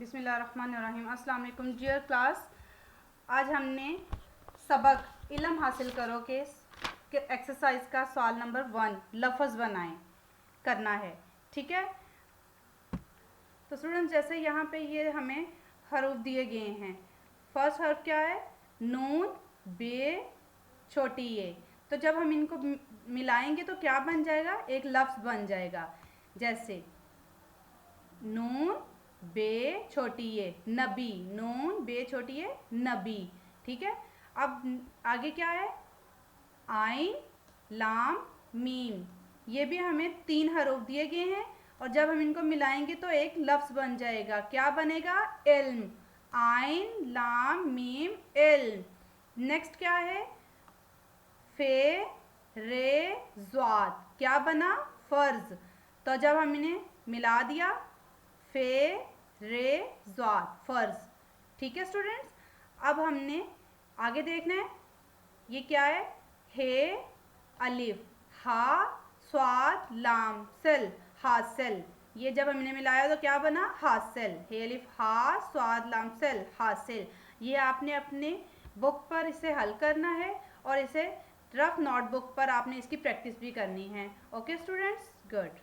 बिस्मिल्लाहिर्रहमानिर्रहीम। अस्सलाम वालेकुम डियर क्लास। आज हमने सबक इल्म हासिल करो के एक्सरसाइज का सवाल नंबर 1 लफ्ज़ बनाएं करना है। ठीक है, तो स्टूडेंट जैसे यहाँ पे ये हमें हरूफ दिए गए हैं। फर्स्ट हर्फ क्या है? नून, बे, छोटी ए। तो जब हम इनको मिलाएंगे तो क्या बन जाएगा? एक लफ्ज़ बन जाएगा। जैसे नून बे छोटी ए नबी, नून बे छोटी ए नबी। ठीक है, अब आगे क्या है? आइन, लाम, मीम। ये भी हमें 3 हरूफ दिए गए हैं और जब हम इनको मिलाएंगे तो एक लफ्ज़ बन जाएगा। क्या बनेगा? इल्म। आइन, लाम, मीम, इल्म। नेक्स्ट क्या है? फे, रे, ज़्वाद। क्या बना? फ़र्ज। तो जब हम इन्हें मिला दिया, फे, रे, ज़्वाद, फ़र्ज। ठीक है स्टूडेंट्स, अब हमने आगे देखना है। ये क्या है? हे, अलिफ, हा, स्वाद, लाम, सेल, हासिल। ये जब हमने मिलाया तो क्या बना? हासिल। हे अलिफ हा, स्वाद, लाम, सेल, हासिल। ये आपने अपने बुक पर इसे हल करना है और इसे रफ नोटबुक पर आपने इसकी प्रैक्टिस भी करनी है। Okay students, good.